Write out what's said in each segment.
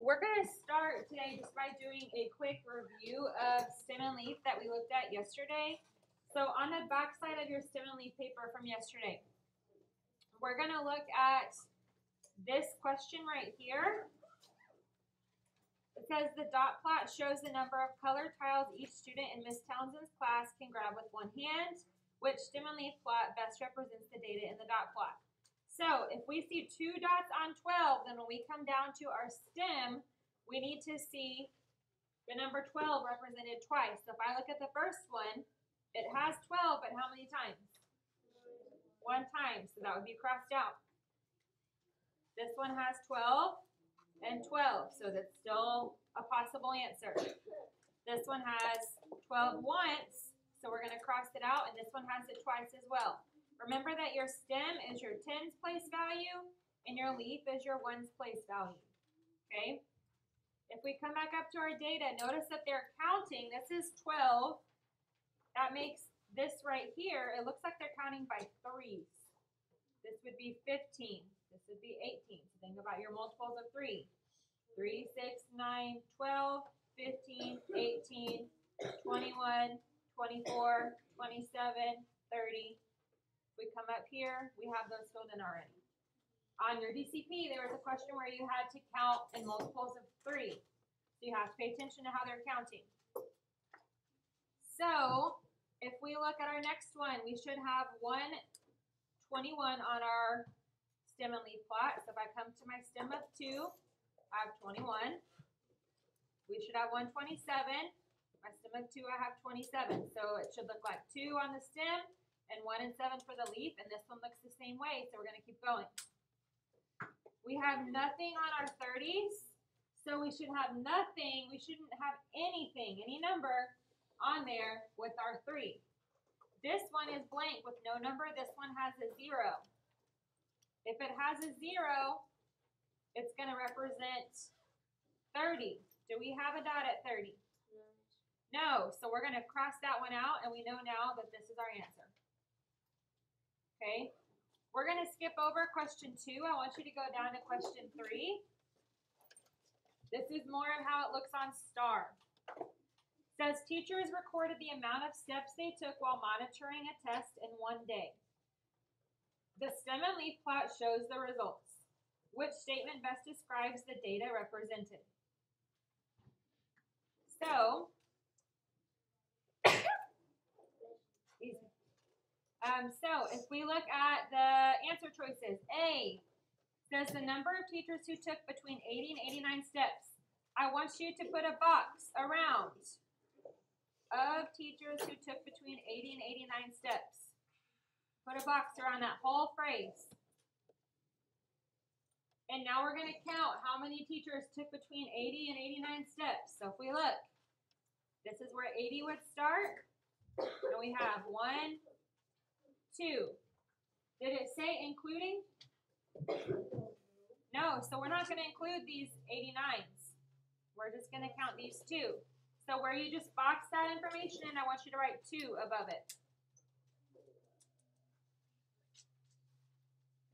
We're going to start today just by doing a quick review of stem and leaf that we looked at yesterday. So on the back side of your stem and leaf paper from yesterday, we're going to look at this question right here. It says the dot plot shows the number of colored tiles each student in Miss Townsend's class can grab with one hand. Which stem and leaf plot best represents the data in the dot plot? So if we see 2 dots on 12, then when we come down to our stem, we need to see the number 12 represented twice. So if I look at the first one, it has 12, but how many times? 1 time, so that would be crossed out. This one has 12 and 12, so that's still a possible answer. This one has 12 once, so we're going to cross it out, and this one has it twice as well. Remember that your stem is your tens place value and your leaf is your ones place value, okay? If we come back up to our data, notice that they're counting. This is 12. That makes this right here, it looks like they're counting by threes. This would be 15. This would be 18. So think about your multiples of 3. 3, 6, 9, 12, 15, 18, 21, 24, 27, 30. We come up here, we have those filled in already. On your DCP, there was a question where you had to count in multiples of 3. So you have to pay attention to how they're counting. So if we look at our next one, we should have 121 on our stem and leaf plot. So if I come to my stem of 2, I have 21. We should have 127. My stem of 2, I have 27. So it should look like 2 on the stem and 1 and 7 for the leaf, and this one looks the same way, so we're going to keep going. We have nothing on our 30s, so we should have nothing, we shouldn't have anything, any number on there with our 3. This one is blank with no number, this one has a 0. If it has a 0, it's going to represent 30. Do we have a dot at 30? No, so we're going to cross that one out, and we know now that this is our answer. Okay, we're going to skip over question 2. I want you to go down to question 3. This is more of how it looks on STAR. It says teachers recorded the amount of steps they took while monitoring a test in 1 day. The stem and leaf plot shows the results. Which statement best describes the data represented? So, so if we look at the answer choices, A says the number of teachers who took between 80 and 89 steps. I want you to put a box around of teachers who took between 80 and 89 steps. Put a box around that whole phrase. And now we're going to count how many teachers took between 80 and 89 steps. So if we look, this is where 80 would start. And we have 1, 2. Did it say including? No, so we're not going to include these 89s. We're just going to count these 2. So where you just box that information in, I want you to write 2 above it.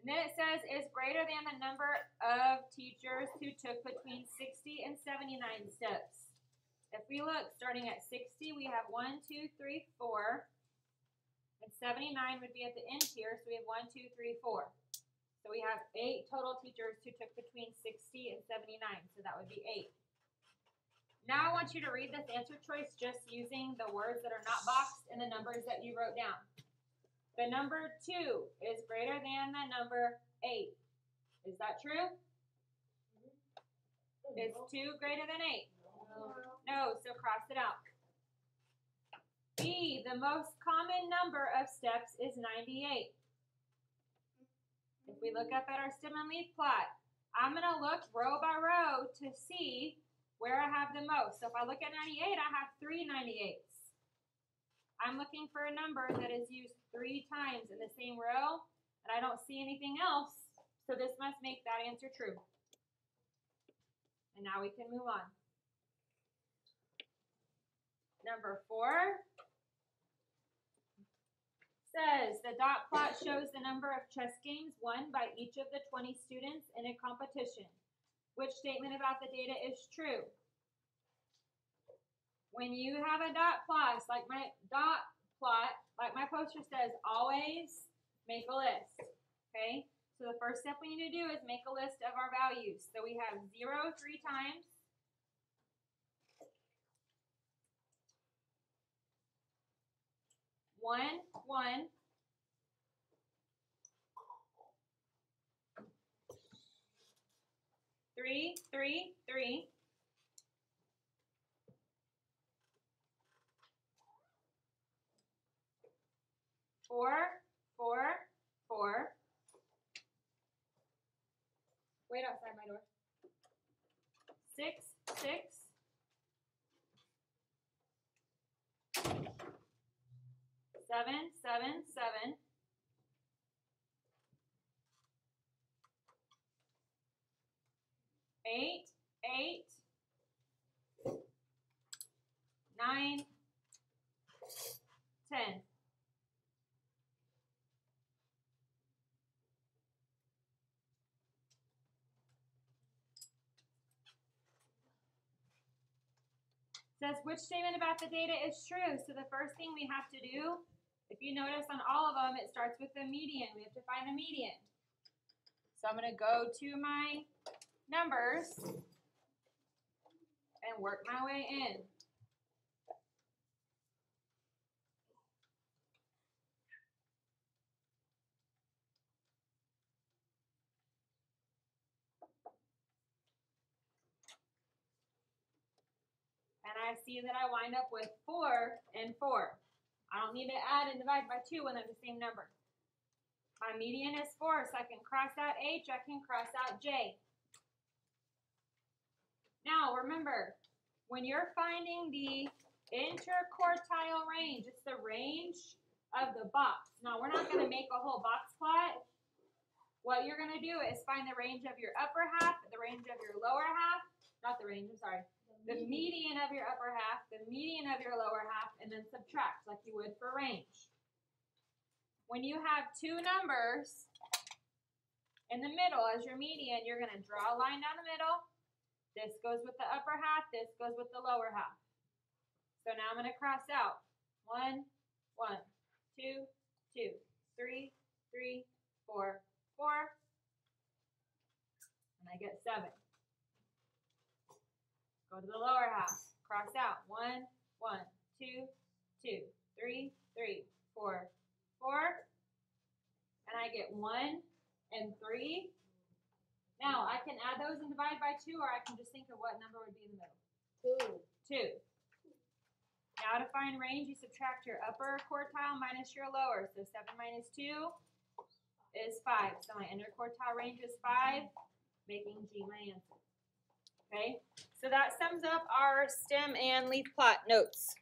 And then it says is greater than the number of teachers who took between 60 and 79 steps. If we look, starting at 60, we have 1, 2, 3, 4. And 79 would be at the end here, so we have 1, 2, 3, 4. So we have 8 total teachers who took between 60 and 79, so that would be 8. Now I want you to read this answer choice just using the words that are not boxed and the numbers that you wrote down. The number 2 is greater than the number 8. Is that true? Is 2 greater than 8? No, so cross it out. B, the most common number of steps is 98. If we look up at our stem and leaf plot, I'm going to look row by row to see where I have the most. So if I look at 98, I have 3 98s. I'm looking for a number that is used 3 times in the same row, and I don't see anything else, so this must make that answer true. And now we can move on. Number 4. Says the dot plot shows the number of chess games won by each of the 20 students in a competition. Which statement about the data is true? When you have a dot plot, like my poster says, always make a list. Okay? So the first step we need to do is make a list of our values. So we have 0 3 times. 1 1. 3 3 3. 4 4 4. Wait outside my door. 6 6. 7 7 7. 8 8. 9 10. Says which statement about the data is true? So the first thing we have to do, if you notice on all of them, it starts with the median. We have to find a median. So I'm going to go to my numbers and work my way in. And I see that I wind up with 4 and 4. I don't need to add and divide by 2 when they're the same number. My median is 4, so I can cross out H, I can cross out J. Now remember, when you're finding the interquartile range, it's the range of the box. Now we're not going to make a whole box plot. What you're going to do is find the range of your upper half, the range of your lower half, not the range, I'm sorry, the median of your upper half, the median of your lower half, and then subtract like you would for range. When you have two numbers in the middle as your median, you're going to draw a line down the middle. This goes with the upper half, this goes with the lower half. So now I'm going to cross out 1, 1, 2, 2, 3, 3, 4, 4, and I get 7. Go to the lower half, cross out 1, 1, 2, 2, 3, 3, 4, 4, and I get 1 and 3. Now I can add those and divide by 2, or I can just think of what number would be in the middle. 2. Now to find range, you subtract your upper quartile minus your lower. So 7 minus 2 is 5. So my interquartile range is 5, making G my answer. Okay, so that sums up our stem and leaf plot notes.